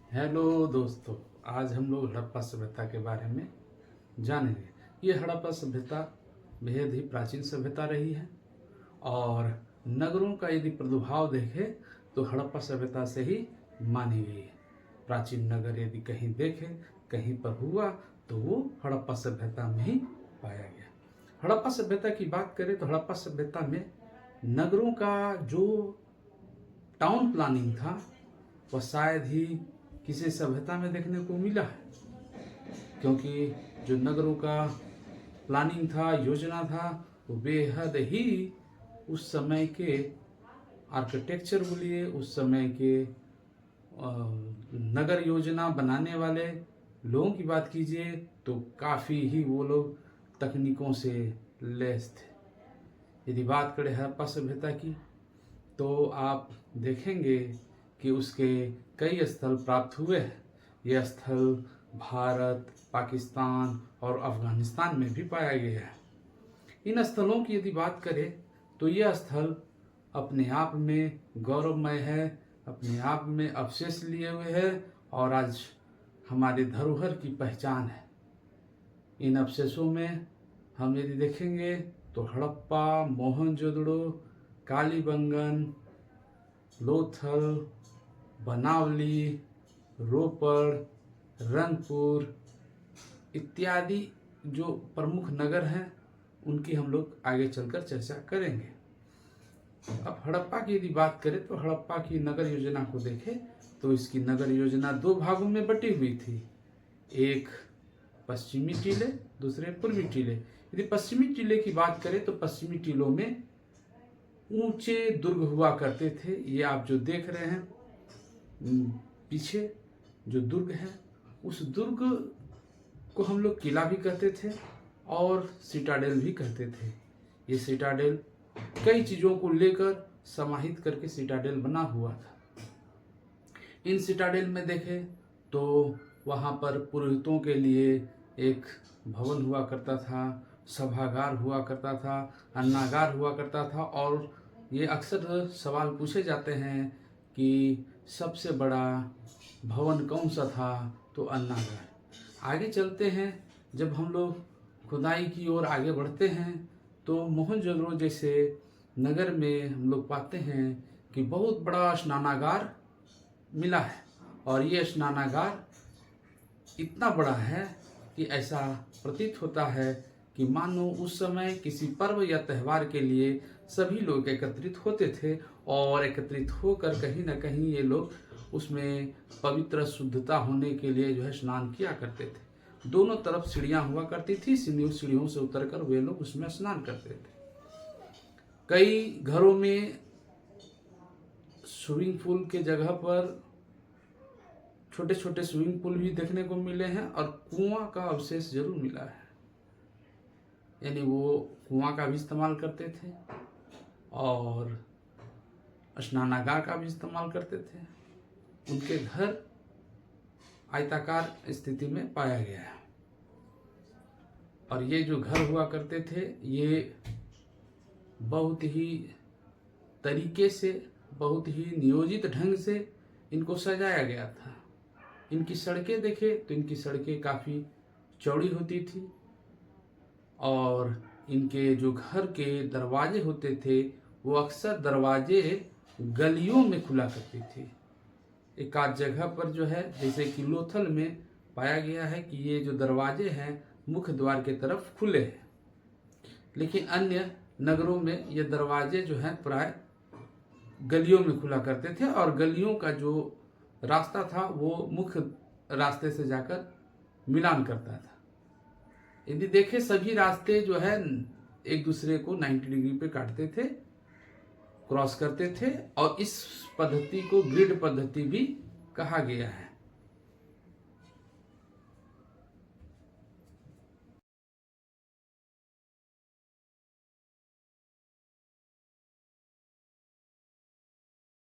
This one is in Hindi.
हेलो दोस्तों, आज हम लोग हड़प्पा सभ्यता के बारे में जानेंगे। ये हड़प्पा सभ्यता बेहद ही प्राचीन सभ्यता रही है और नगरों का यदि प्रादुर्भाव देखें तो हड़प्पा सभ्यता से ही मानी गई है। प्राचीन नगर यदि कहीं देखें, कहीं पर हुआ तो वो हड़प्पा सभ्यता में ही पाया गया। हड़प्पा सभ्यता की बात करें तो हड़प्पा सभ्यता में नगरों का जो टाउन प्लानिंग था वह शायद ही किसी सभ्यता में देखने को मिला है, क्योंकि जो नगरों का प्लानिंग था, योजना था, वो बेहद ही उस समय के आर्किटेक्चर बोलिए, उस समय के नगर योजना बनाने वाले लोगों की बात कीजिए तो काफ़ी ही वो लोग तकनीकों से लैस थे। यदि बात करें हड़प्पा सभ्यता की तो आप देखेंगे कि उसके कई स्थल प्राप्त हुए हैं। ये स्थल भारत, पाकिस्तान और अफगानिस्तान में भी पाया गया है। इन स्थलों की यदि बात करें तो यह स्थल अपने आप में गौरवमय है, अपने आप में अवशेष लिए हुए है और आज हमारे धरोहर की पहचान है। इन अवशेषों में हम यदि देखेंगे तो हड़प्पा, मोहनजोदड़ो, कालीबंगन, लोथल, बनावली, रोपड़, रंगपुर इत्यादि जो प्रमुख नगर हैं उनकी हम लोग आगे चलकर चर्चा करेंगे। अब हड़प्पा की यदि बात करें तो हड़प्पा की नगर योजना को देखें तो इसकी नगर योजना दो भागों में बटी हुई थी। एक पश्चिमी टीले, दूसरे पूर्वी टीले। यदि पश्चिमी टीले की बात करें तो पश्चिमी टीलों में ऊंचे दुर्ग हुआ करते थे। ये आप जो देख रहे हैं पीछे जो दुर्ग है, उस दुर्ग को हम लोग किला भी कहते थे और सिटाडेल भी कहते थे। ये सिटाडेल कई चीज़ों को लेकर समाहित करके सिटाडेल बना हुआ था। इन सिटाडेल में देखें तो वहाँ पर पुरोहितों के लिए एक भवन हुआ करता था, सभागार हुआ करता था, अन्नागार हुआ करता था। और ये अक्सर सवाल पूछे जाते हैं कि सबसे बड़ा भवन कौन सा था, तो अन्नागार। आगे चलते हैं, जब हम लोग खुदाई की ओर आगे बढ़ते हैं तो मोहनजोदड़ो जैसे नगर में हम लोग पाते हैं कि बहुत बड़ा स्नानागार मिला है। और ये स्नानागार इतना बड़ा है कि ऐसा प्रतीत होता है कि मानो उस समय किसी पर्व या त्यौहार के लिए सभी लोग एकत्रित होते थे और एकत्रित होकर कहीं ना कहीं ये लोग उसमें पवित्र शुद्धता होने के लिए जो है स्नान किया करते थे। दोनों तरफ सीढ़ियाँ हुआ करती थी, सीढ़ियों से उतरकर वे लोग उसमें स्नान करते थे। कई घरों में स्विमिंग पूल के जगह पर छोटे छोटे स्विमिंग पूल भी देखने को मिले हैं और कुआं का अवशेष जरूर मिला है। यानी वो कुआं का भी इस्तेमाल करते थे और स्नानागार का भी इस्तेमाल करते थे। उनके घर आयताकार स्थिति में पाया गया है और ये जो घर हुआ करते थे ये बहुत ही तरीके से, बहुत ही नियोजित ढंग से इनको सजाया गया था। इनकी सड़कें देखें तो इनकी सड़कें काफ़ी चौड़ी होती थी और इनके जो घर के दरवाजे होते थे वो अक्सर दरवाजे गलियों में खुला करती थी। एक आध जगह पर जो है, जैसे कि लोथल में पाया गया है कि ये जो दरवाजे हैं मुख्य द्वार के तरफ खुले हैं, लेकिन अन्य नगरों में ये दरवाजे जो हैं प्राय गलियों में खुला करते थे और गलियों का जो रास्ता था वो मुख्य रास्ते से जाकर मिलान करता था। यदि देखें सभी रास्ते जो है एक दूसरे को 90 डिग्री पे काटते थे, क्रॉस करते थे और इस पद्धति को ग्रिड पद्धति भी कहा गया है।